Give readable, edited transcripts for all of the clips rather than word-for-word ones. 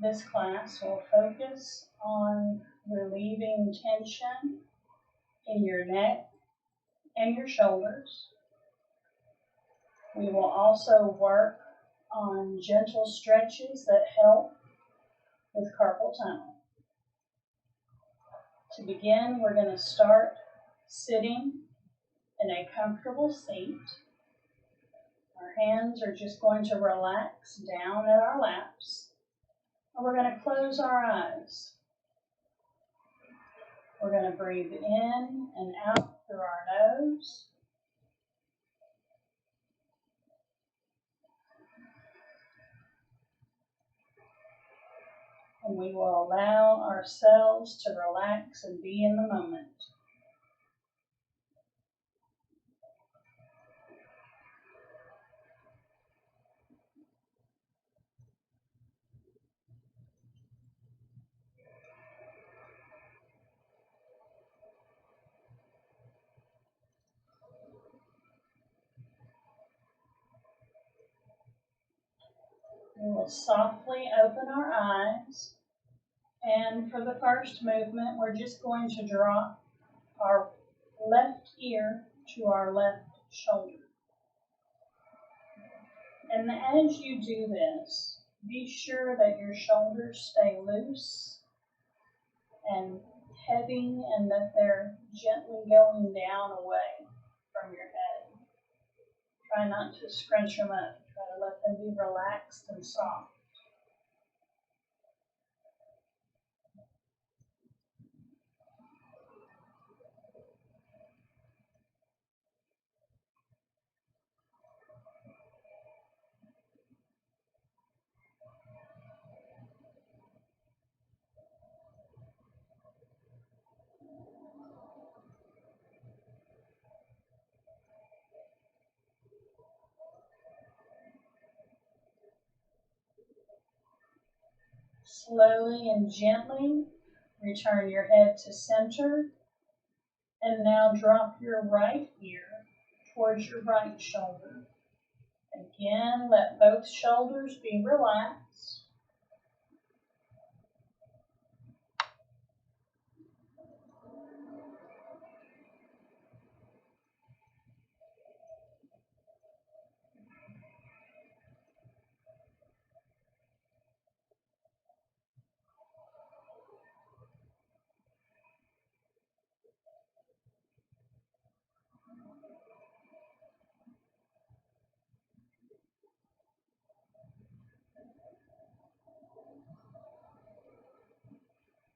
This class will focus on relieving tension in your neck and your shoulders. We will also work on gentle stretches that help with carpal tunnel. To begin, we're going to start sitting in a comfortable seat. Our hands are just going to relax down at our laps. And we're going to close our eyes. We're going to breathe in and out through our nose. And we will allow ourselves to relax and be in the moment. We will softly open our eyes. And for the first movement, we're just going to drop our left ear to our left shoulder. And as you do this, be sure that your shoulders stay loose and heavy and that they're gently going down away from your head. Try not to scrunch them up. Try to let them be relaxed and soft. Slowly and gently return your head to center, and now drop your right ear towards your right shoulder. Again, let both shoulders be relaxed.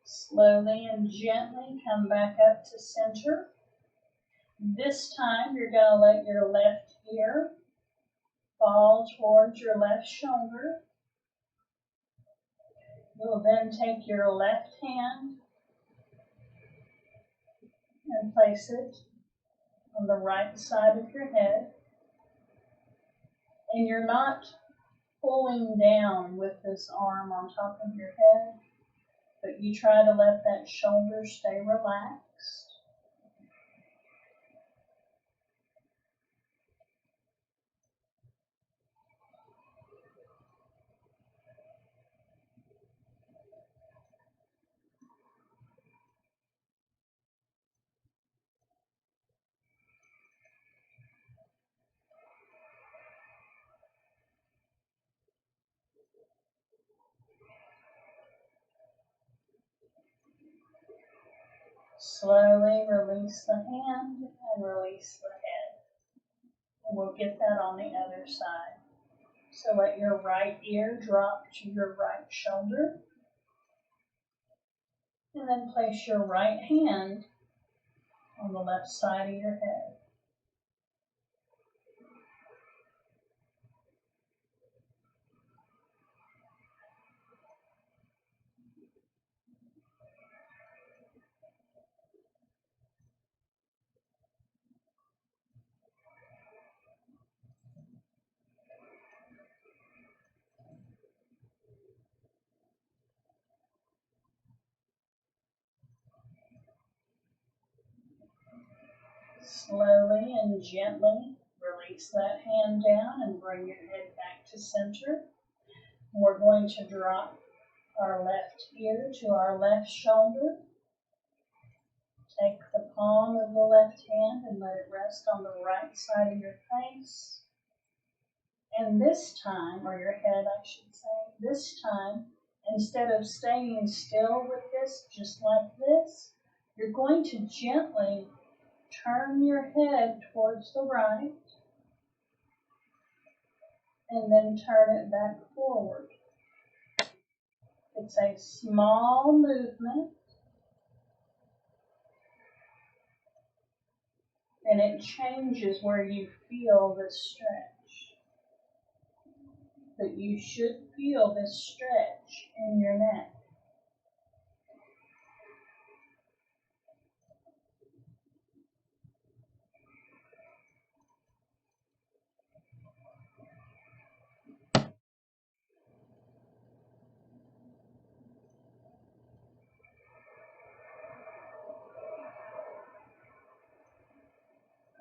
Slowly and gently come back up to center. This time you're going to let your left ear fall towards your left shoulder. You'll then take your left hand and place it on the right side of your head. And you're not pulling down with this arm on top of your head, but you try to let that shoulder stay relaxed. Slowly release the hand and release the head. And we'll get that on the other side. So let your right ear drop to your right shoulder. And then place your right hand on the left side of your head. Slowly and gently release that hand down and bring your head back to center. We're going to drop our left ear to our left shoulder. Take the palm of the left hand and let it rest on the right side of your face. And this time, or your head I should say, this time, instead of staying still with this, just like this, you're going to gently turn your head towards the right and then turn it back forward. It's a small movement and it changes where you feel the stretch. But you should feel this stretch in your neck.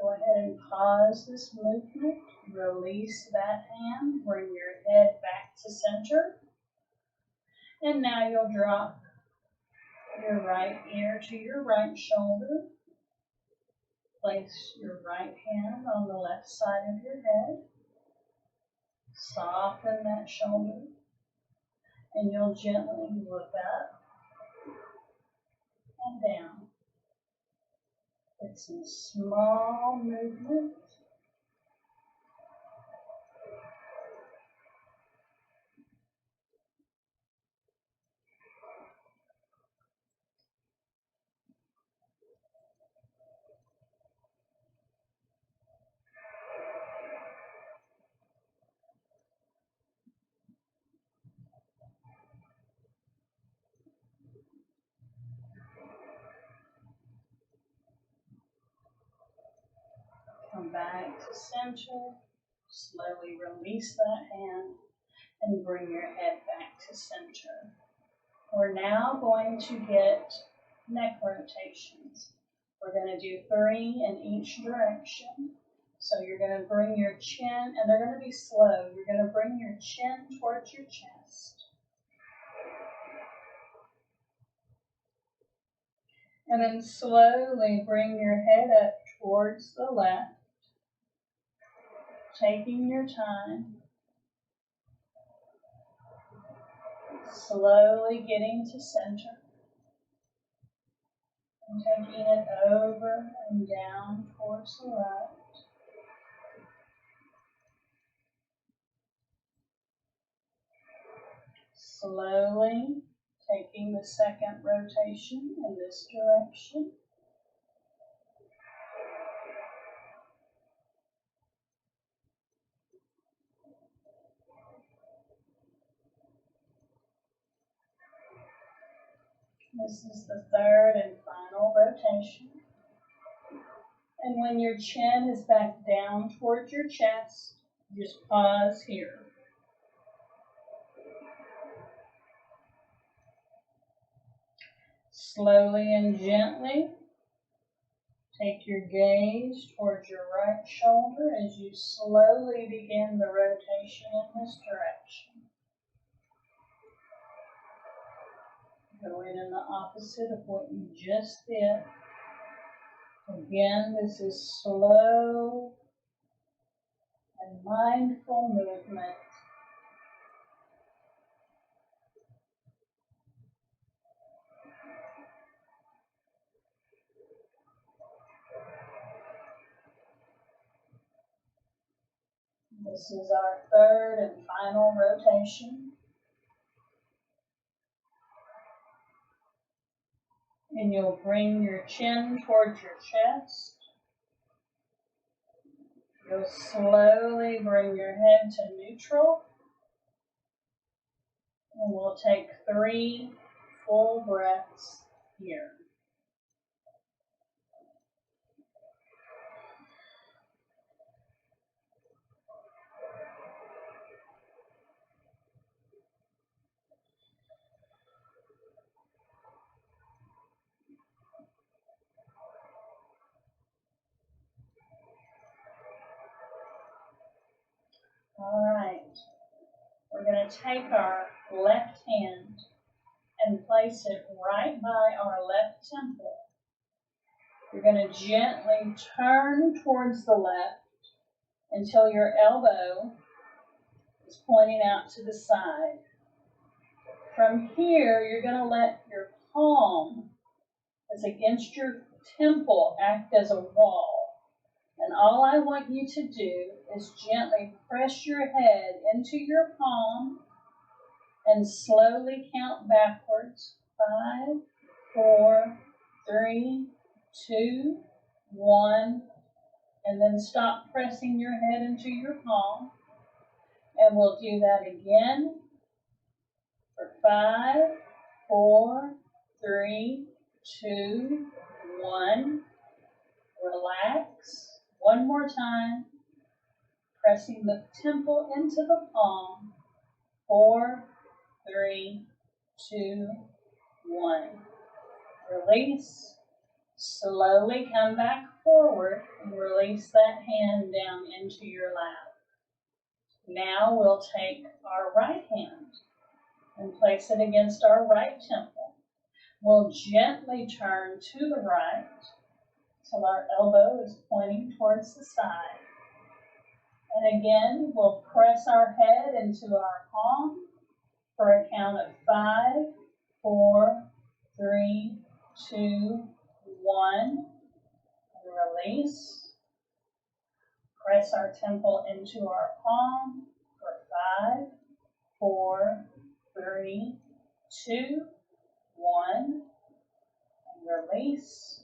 Go ahead and pause this movement. Release that hand. Bring your head back to center. And now you'll drop your right ear to your right shoulder. Place your right hand on the left side of your head. Soften that shoulder. And you'll gently look up and down. It's a small movement. Come back to center. Slowly release that hand and bring your head back to center. We're now going to get neck rotations. We're going to do 3 in each direction. So you're going to bring your chin, and they're going to be slow. You're going to bring your chin towards your chest. And then slowly bring your head up towards the left, taking your time. Slowly getting to center. And taking it over and down towards the right. Slowly taking the second rotation in this direction. This is the third and final rotation. And when your chin is back down towards your chest, just pause here. Slowly and gently take your gaze towards your right shoulder as you slowly begin the rotation in this direction. Going in the opposite of what you just did. Again, this is slow and mindful movement. This is our third and final rotation. And you'll bring your chin towards your chest. You'll slowly bring your head to neutral. And we'll take 3 full breaths here. All right. We're going to take our left hand and place it right by our left temple. You're going to gently turn towards the left until your elbow is pointing out to the side. From here, you're going to let your palm that's against your temple act as a wall. And all I want you to do is gently press your head into your palm and slowly count backwards. 5, 4, 3, 2, 1, and then stop pressing your head into your palm. And we'll do that again for 5, 4, 3, 2, 1. Relax. One more time. Pressing the temple into the palm. 4, 3, 2, 1. Release. Slowly come back forward and release that hand down into your lap. Now we'll take our right hand and place it against our right temple. We'll gently turn to the right till our elbow is pointing towards the side. And again, we'll press our head into our palm for a count of 5, 4, 3, 2, 1. And release. Press our temple into our palm for 5, 4, 3, 2, 1. And release.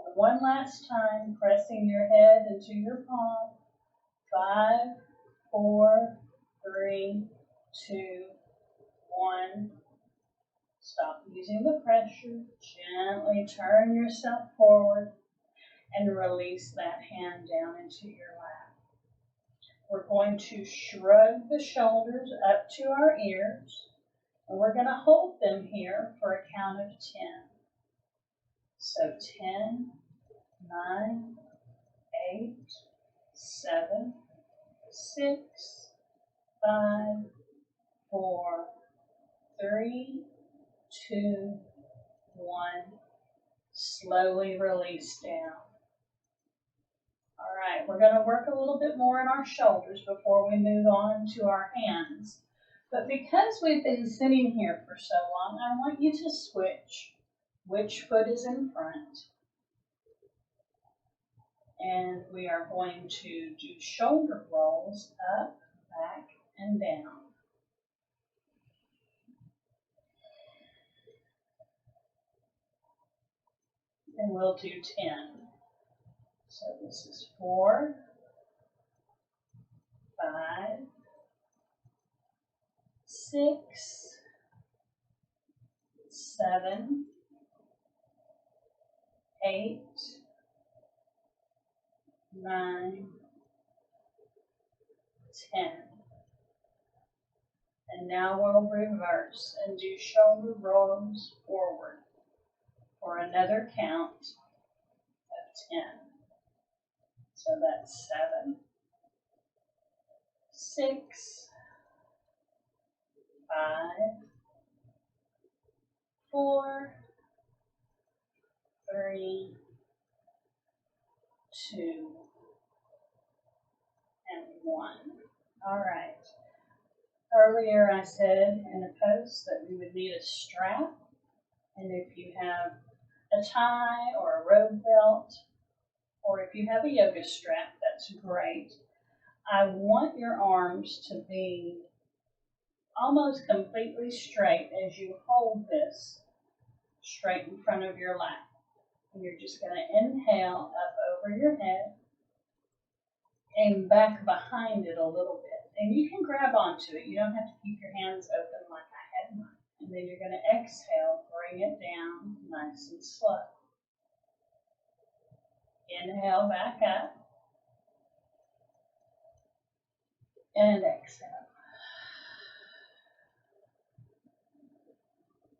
And one last time, pressing your head into your palm. 5, 4, 3, 2, 1. Stop using the pressure. Gently turn yourself forward and release that hand down into your lap. We're going to shrug the shoulders up to our ears, and we're going to hold them here for a count of 10. So 10, 9, 8, 7, 6, 5, 4, 3, 2, 1. Slowly release down. All right, we're going to work a little bit more on our shoulders before we move on to our hands. But because we've been sitting here for so long, I want you to switch which foot is in front. And we are going to do shoulder rolls up, back, and down. And we'll do 10. So this is 4, 5, 6, 7, 8, 9, 10. And now we'll reverse and do shoulder rolls forward for another count of 10. So that's 7, 6, 5, 4, 3, 2, and 1. All right. Earlier I said in a post that we would need a strap, and if you have a tie or a robe belt, or if you have a yoga strap, that's great. I want your arms to be almost completely straight as you hold this straight in front of your lap. And you're just going to inhale up over your head and back behind it a little bit. And you can grab onto it. You don't have to keep your hands open like I had mine. And then you're going to exhale, bring it down nice and slow. Inhale back up. And exhale.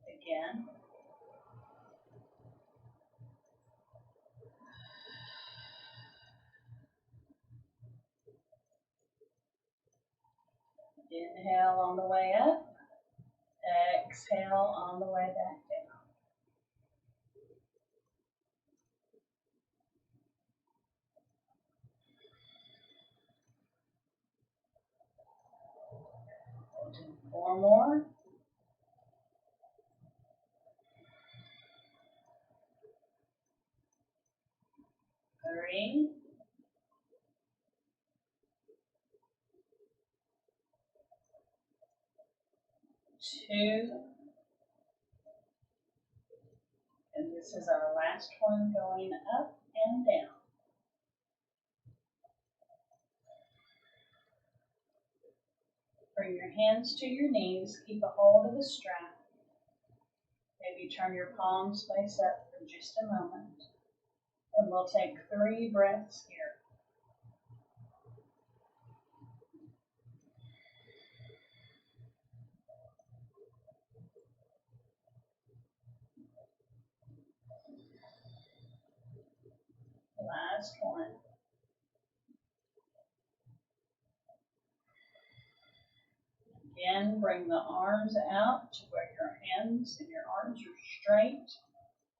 Again. Inhale on the way up. exhale on the way back down. We'll do 4 more. 3. 2. And this is our last one going up and down. Bring your hands to your knees. Keep a hold of the strap. Maybe turn your palms face up for just a moment. And we'll take 3 breaths here. Last one. Again, bring the arms out to where your hands and your arms are straight.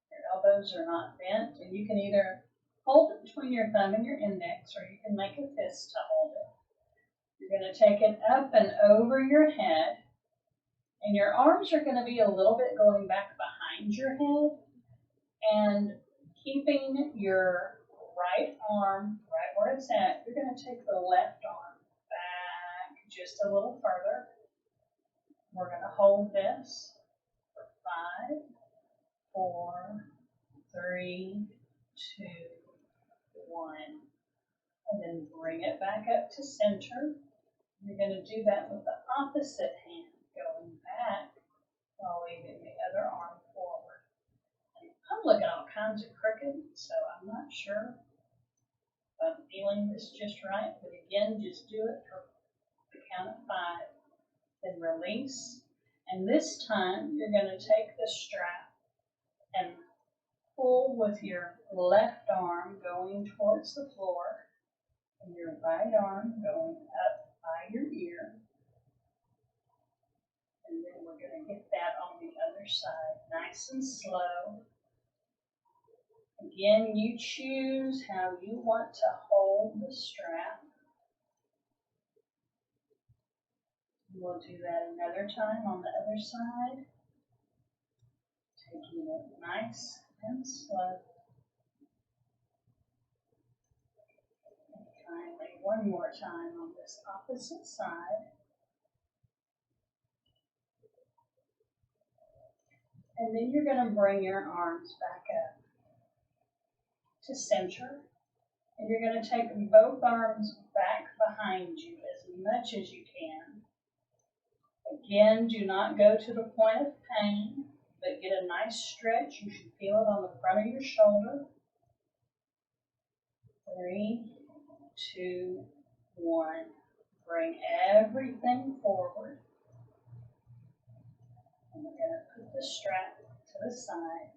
Your elbows are not bent. And you can either hold it between your thumb and your index, or you can make a fist to hold it. You're going to take it up and over your head. And your arms are going to be a little bit going back behind your head. And keeping your right arm right where it's at, you're going to take the left arm back just a little further. We're going to hold this for 5, 4, 3, 2, 1. And then bring it back up to center. You're going to do that with the opposite hand, going back while leaving the other arm forward. And I'm looking all kinds of crooked, so I'm not sure if I'm feeling this just right. But again, just do it for the count of 5. Then release. And this time, you're going to take the strap and pull with your left arm going towards the floor and your right arm going up by your ear. And then we're going to get that on the other side, nice and slow. Again, you choose how you want to hold the strap. We'll do that another time on the other side, taking it nice and slow. And finally, one more time on this opposite side. And then you're going to bring your arms back up to center. And you're going to take both arms back behind you as much as you can. Again, do not go to the point of pain, but get a nice stretch. You should feel it on the front of your shoulder. 3, 2, 1. Bring everything forward. And we're going to put the strap to the side.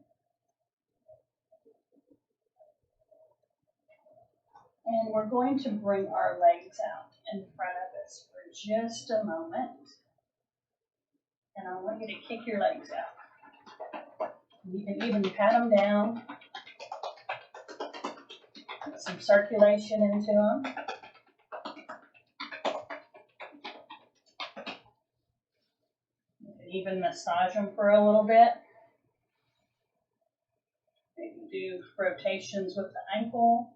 And we're going to bring our legs out in front of us for just a moment. And I want you to kick your legs out. You can even pat them down. Put some circulation into them. You can even massage them for a little bit. Maybe do rotations with the ankle.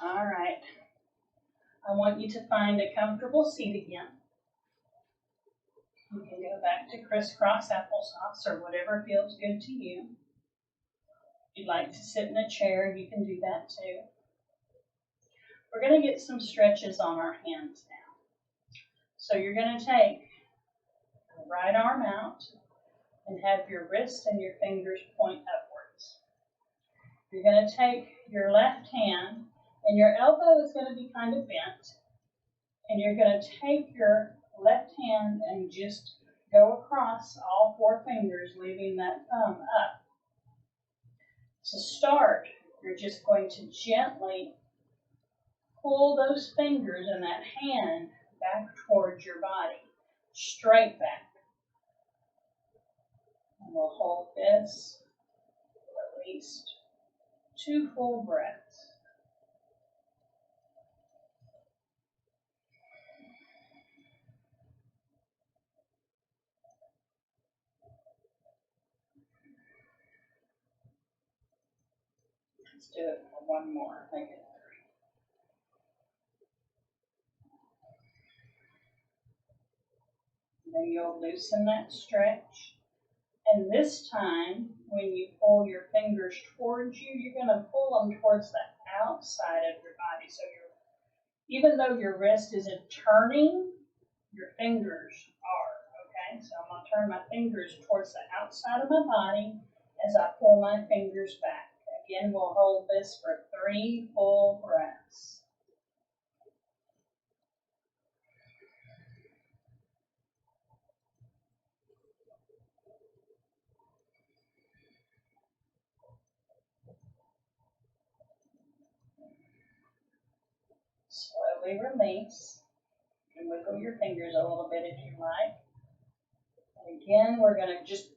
All right. I want you to find a comfortable seat again. You can go back to crisscross applesauce or whatever feels good to you. If you'd like to sit in a chair, you can do that too. We're going to get some stretches on our hands now. So you're going to take the right arm out and have your wrist and your fingers point upwards. You're going to take your left hand, and your elbow is going to be kind of bent. And you're going to take your left hand and just go across all 4 fingers, leaving that thumb up. To start, you're just going to gently pull those fingers and that hand back towards your body, straight back. And we'll hold this for at least 2 full breaths. Let's do it for one more. Make it 3. Then you'll loosen that stretch. And this time, when you pull your fingers towards you, you're going to pull them towards the outside of your body. So even though your wrist isn't turning, your fingers are, okay? So I'm going to turn my fingers towards the outside of my body as I pull my fingers back. Again, we'll hold this for 3 full breaths. Slowly release. You can wiggle your fingers a little bit if you like. And again, we're going to just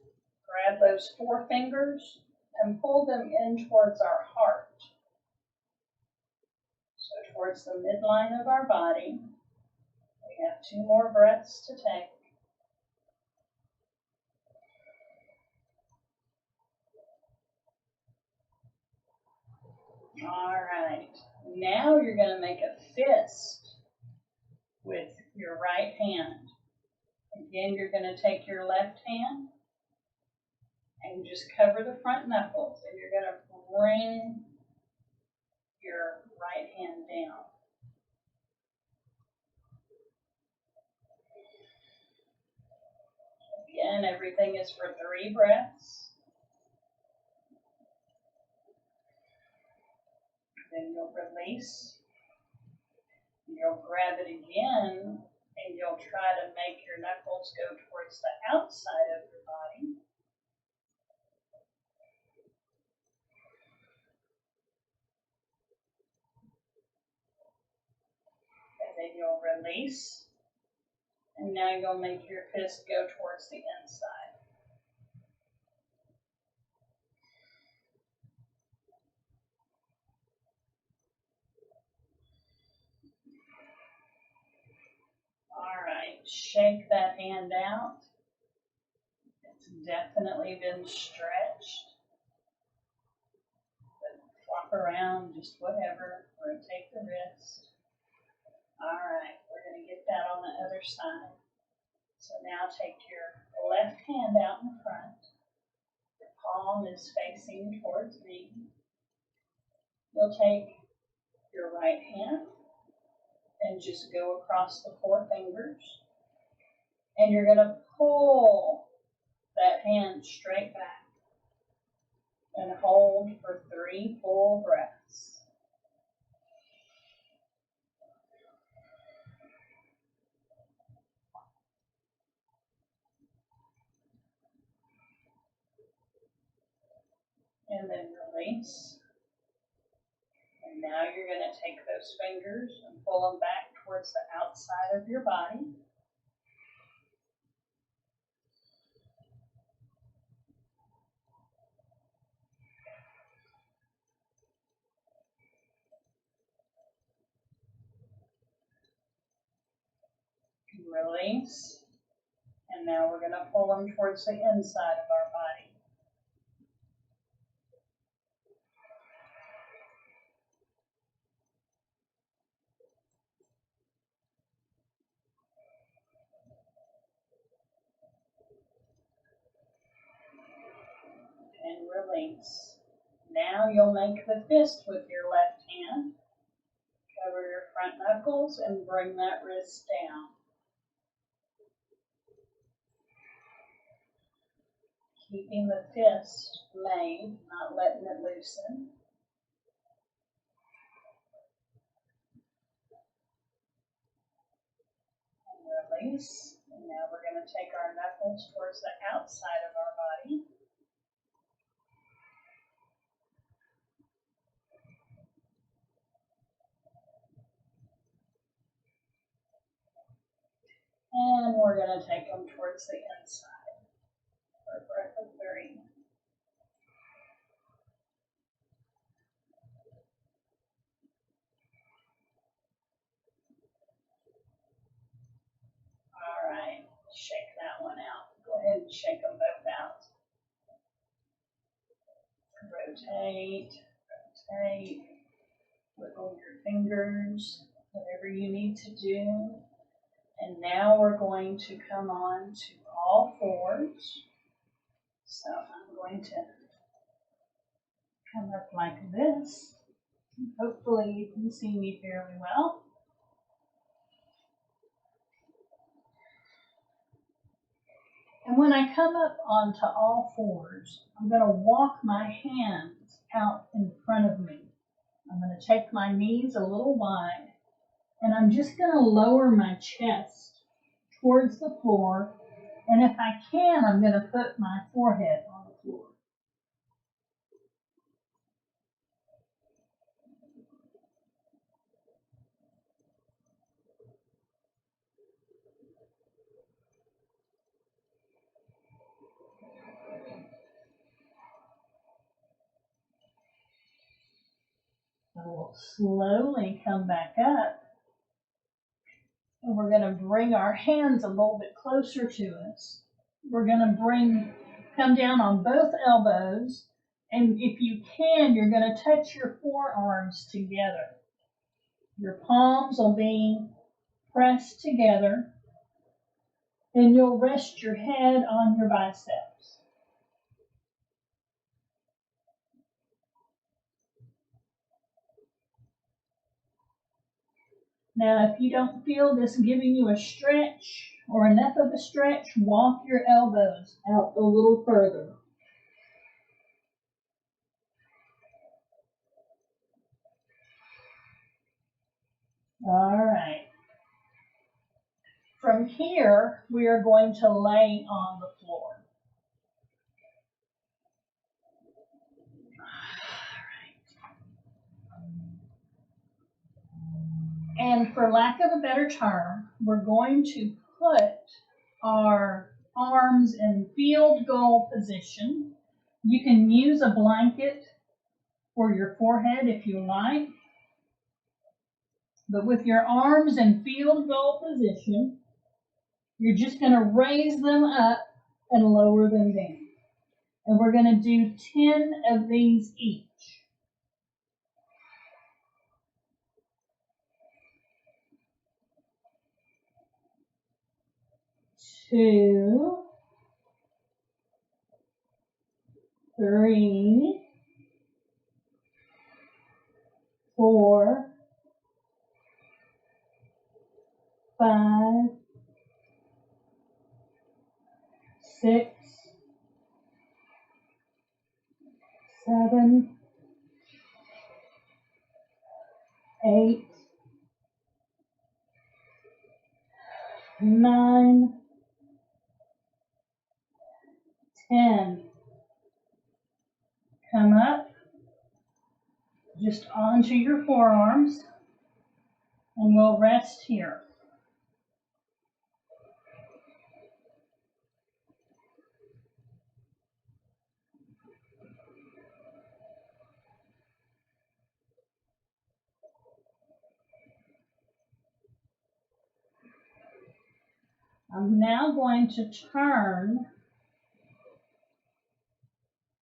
grab those 4 fingers and pull them in towards our heart. So towards the midline of our body. We have 2 more breaths to take. All right. Now you're going to make a fist with your right hand. Again, you're going to take your left hand and just cover the front knuckles, and you're going to bring your right hand down. Again, everything is for 3 breaths. Then you'll release. You'll grab it again, and you'll try to make your knuckles go towards the outside of your body. And then you'll release. And now you'll make your fist go towards the inside. All right, shake that hand out. It's definitely been stretched. But flop around, just whatever. Rotate the wrist. All right, we're going to get that on the other side. So now take your left hand out in front. The palm is facing towards me. You'll take your right hand and just go across the 4 fingers. And you're going to pull that hand straight back and hold for 3 full breaths. And then release. And now you're going to take those fingers and pull them back towards the outside of your body. Release. And now we're going to pull them towards the inside of our body. And release. Now you'll make the fist with your left hand. Cover your front knuckles and bring that wrist down. Keeping the fist made, not letting it loosen. And release. And now we're going to take our knuckles towards the outside of our body. we're going to take them towards the inside for a breath of 3. All right, shake that one out. Go ahead and shake them both out. Rotate, rotate, wiggle your fingers, whatever you need to do. And now we're going to come on to all 4s. So I'm going to come up like this. Hopefully you can see me fairly well. And when I come up onto all 4s, I'm going to walk my hands out in front of me. I'm going to take my knees a little wide, and I'm just going to lower my chest towards the floor. And if I can, I'm going to put my forehead on the floor. And we'll slowly come back up. And we're going to bring our hands a little bit closer to us. We're going to come down on both elbows. And if you can, you're going to touch your forearms together. Your palms will be pressed together. And you'll rest your head on your biceps. Now, if you don't feel this giving you a stretch or enough of a stretch, walk your elbows out a little further. All right. From here, we are going to lay on the floor. And for lack of a better term, we're going to put our arms in field goal position. You can use a blanket for your forehead if you like. But with your arms in field goal position, you're just going to raise them up and lower them down. And we're going to do 10 of these each. 2, 3, 4, 5, 6, 7, 8, 9, 10. Come up just onto your forearms, and we'll rest here. I'm now going to turn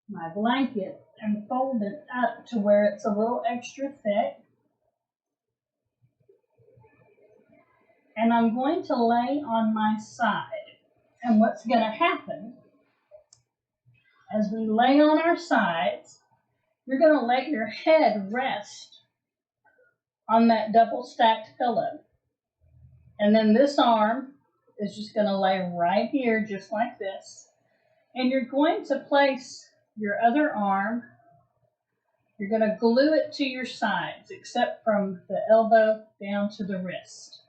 my blanket and fold it up to where it's a little extra thick. And I'm going to lay on my side. And what's going to happen as we lay on our sides, you're going to let your head rest on that double stacked pillow. And then this arm is just going to lay right here, just like this. And you're going to place your other arm, you're going to glue it to your sides, except from the elbow down to the wrist.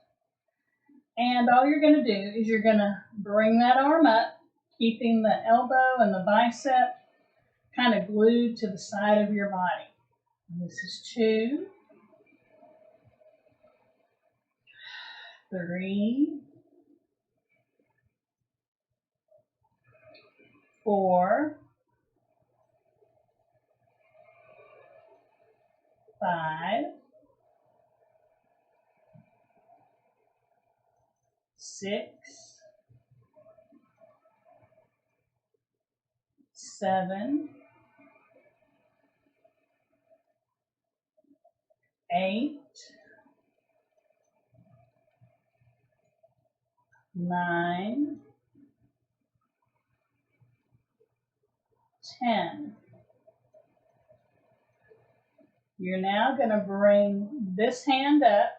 And all you're going to do is you're going to bring that arm up, keeping the elbow and the bicep kind of glued to the side of your body. And this is 2, 3, 4, 5, 6, 7, 8, 9, 10. You're now going to bring this hand up.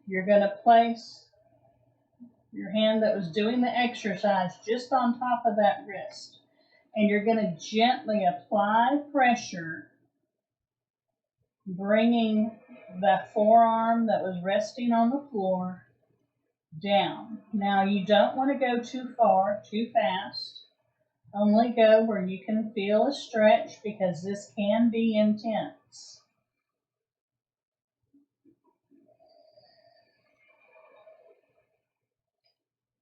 You're going to place your hand that was doing the exercise just on top of that wrist. And you're going to gently apply pressure, bringing the forearm that was resting on the floor down. Now you don't want to go too far, too fast. Only go where you can feel a stretch because this can be intense.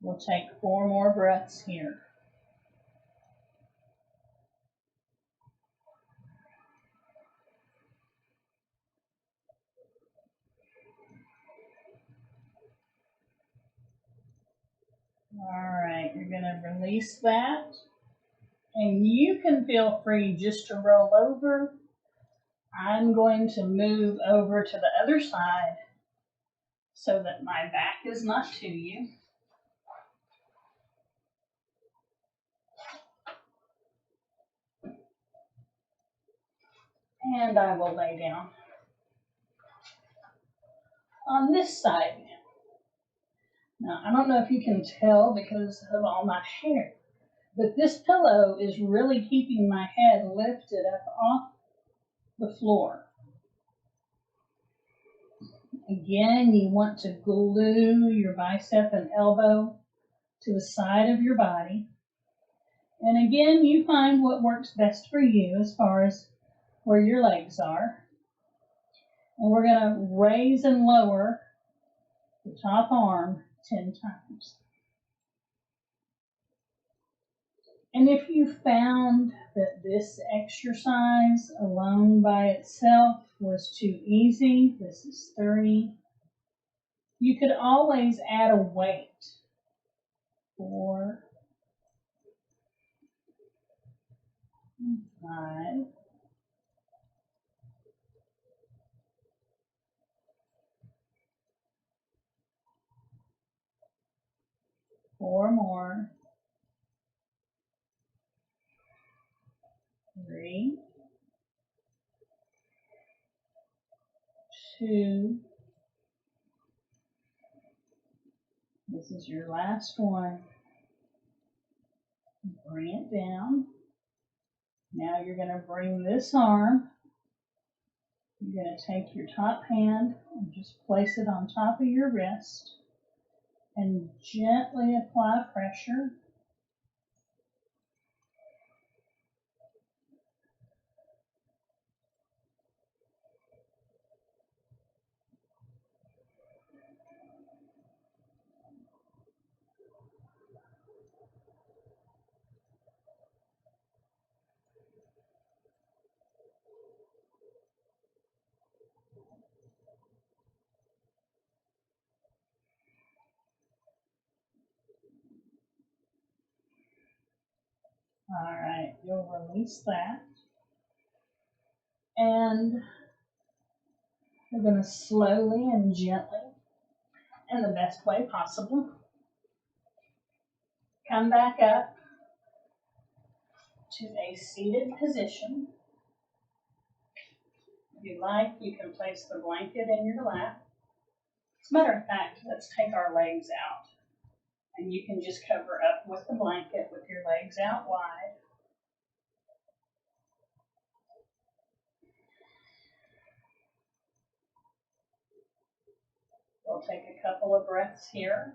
We'll take 4 more breaths here. All right, you're going to release that. And you can feel free just to roll over. I'm going to move over to the other side so that my back is not to you. And I will lay down on this side. Now, I don't know if you can tell because of all my hair, but this pillow is really keeping my head lifted up off the floor. Again, you want to glue your bicep and elbow to the side of your body. And again, you find what works best for you as far as where your legs are. And we're going to raise and lower the top arm 10 times. And if you found that this exercise alone by itself was too easy, this is 30, you could always add a weight. 4, 5, 4 more, 3, 2, this is your last one. Bring it down. Now you're going to bring this arm. You're going to take your top hand and just place it on top of your wrist and gently apply pressure. All right, you'll release that. And we're going to slowly and gently, in the best way possible, come back up to a seated position. If you like, you can place the blanket in your lap. As a matter of fact, let's take our legs out. And you can just cover up with the blanket with your legs out wide. We'll take a couple of breaths here.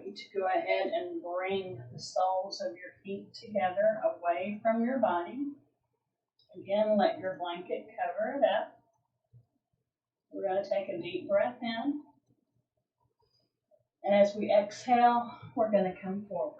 you to go ahead and bring the soles of your feet together away from your body. Again, let your blanket cover it up. We're going to take a deep breath in. And as we exhale, we're going to come forward.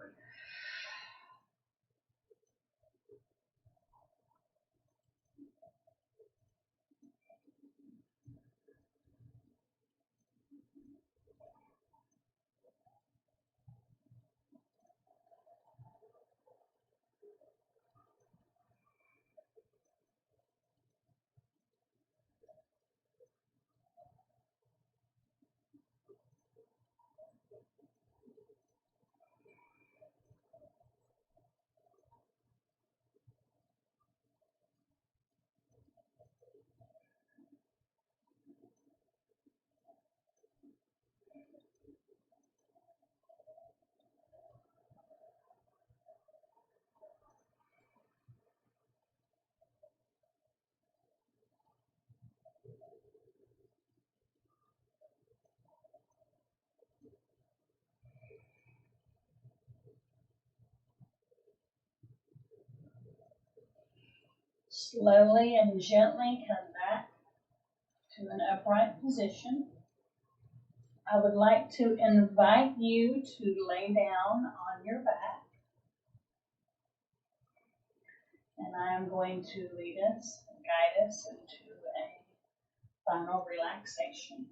Slowly and gently come back to an upright position. I would like to invite you to lay down on your back. And I am going to guide us into a final relaxation.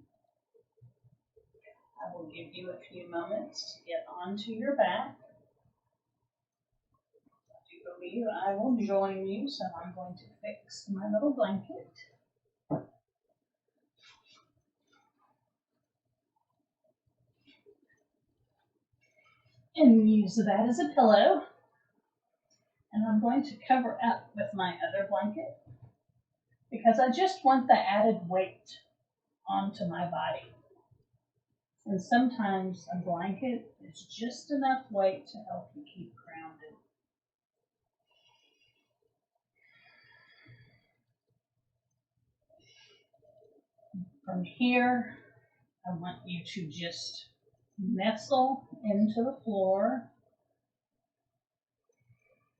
I will give you a few moments to get onto your back. I do believe I will join you, so I'm going to fix my little blanket. And use that as a pillow. And I'm going to cover up with my other blanket because I just want the added weight onto my body. And sometimes a blanket is just enough weight to help you keep grounded. From here, I want you to just nestle into the floor.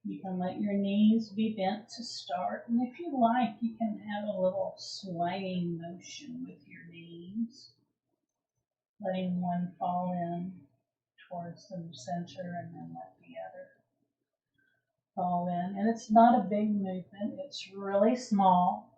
You can let your knees be bent to start, and if you like, you can have a little swaying motion with your knees, letting one fall in towards the center and then let the other fall in. And it's not a big movement, it's really small.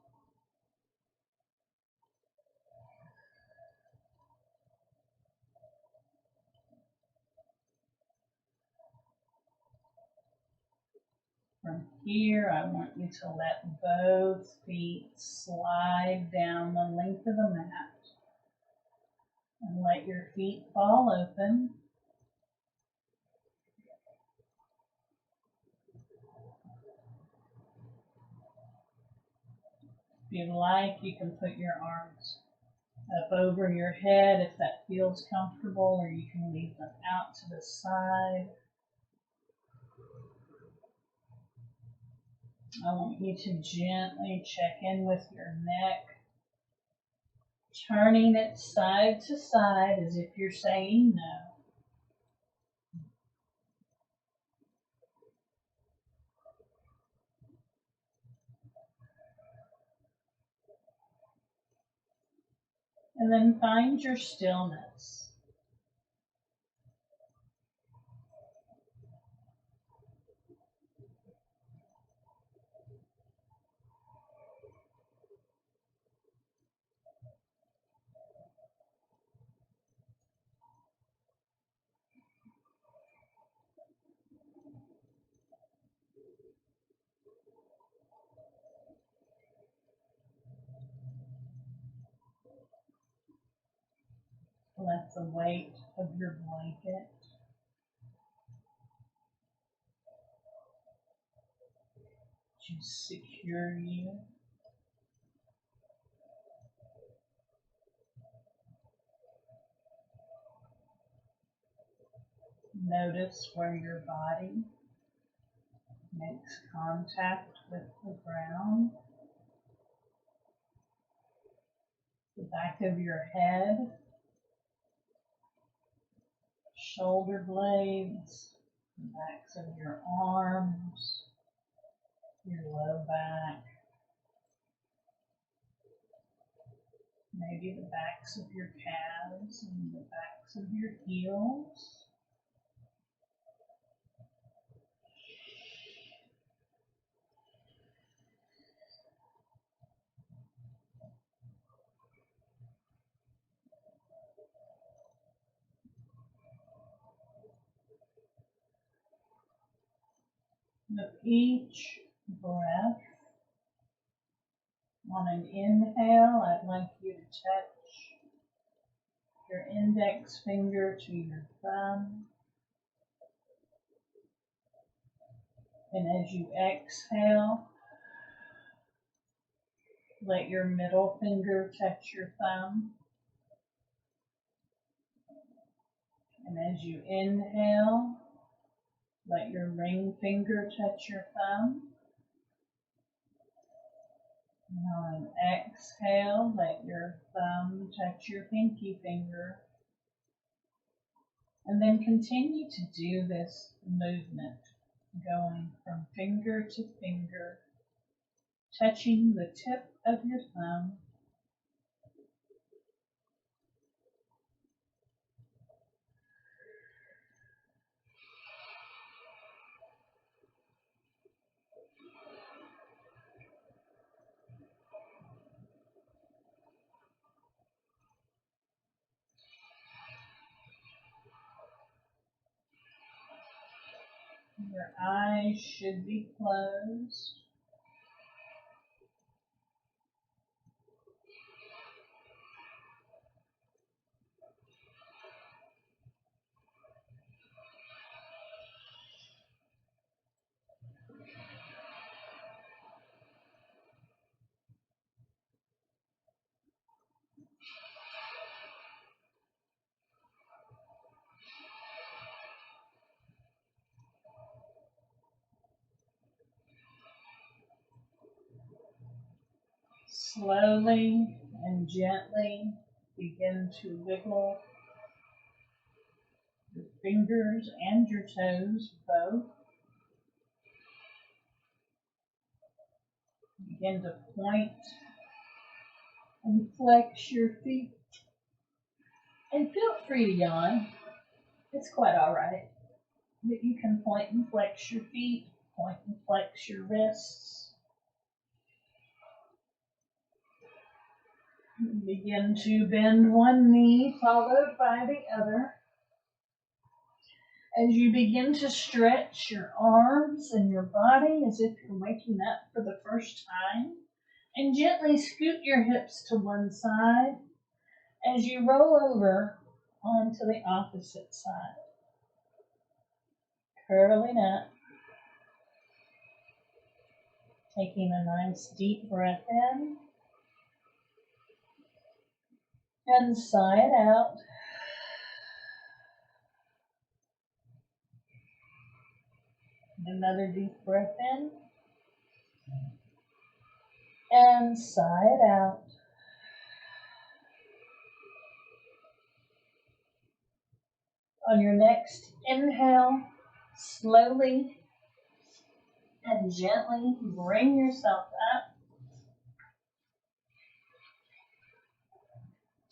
From here, I want you to let both feet slide down the length of the mat and let your feet fall open. If you'd like, you can put your arms up over your head if that feels comfortable, or you can leave them out to the side. I want you to gently check in with your neck, turning it side to side as if you're saying no. And then find your stillness. Let the weight of your blanket just secure you. Notice where your body makes contact with the ground. The back of your head, shoulder blades, the backs of your arms, your low back, maybe the backs of your calves and the backs of your heels. With each breath, on an inhale, I'd like you to touch your index finger to your thumb. And as you exhale, let your middle finger touch your thumb. And as you inhale, let your ring finger touch your thumb. And on an exhale, let your thumb touch your pinky finger. And then continue to do this movement, going from finger to finger, touching the tip of your thumb. Your eyes should be closed. Slowly and gently begin to wiggle your fingers and your toes both. Begin to point and flex your feet. And feel free to yawn. It's quite all right. But you can point and flex your feet, point and flex your wrists. Begin to bend one knee followed by the other. As you begin to stretch your arms and your body as if you're waking up for the first time, and gently scoot your hips to one side as you roll over onto the opposite side. Curling up, taking a nice deep breath in, and sigh it out. Another deep breath in, and sigh it out. On your next inhale, slowly and gently bring yourself up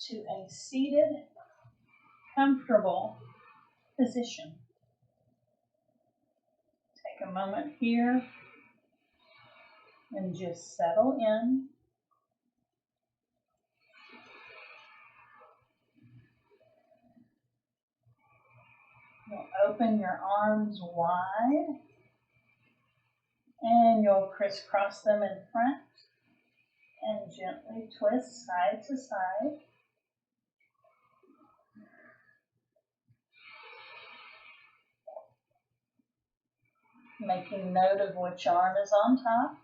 to a seated, comfortable position. Take a moment here and just settle in. You'll open your arms wide and you'll crisscross them in front and gently twist side to side. Making note of which arm is on top.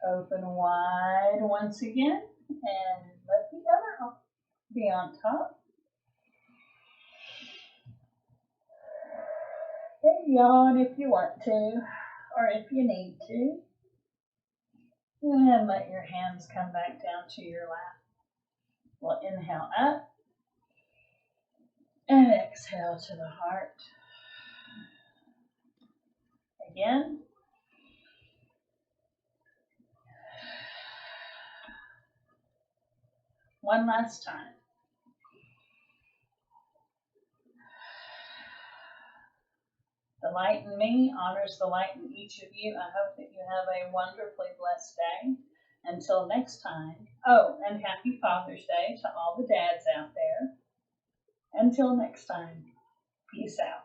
Open wide once again and let the other arm be on top. And yawn if you want to, or if you need to. And let your hands come back down to your lap. We'll inhale up And exhale to the heart. Again. One last time. The light in me honors the light in each of you. I hope that you have a wonderfully blessed day. Until next time. Oh, and happy Father's Day to all the dads out there. Until next time, peace out.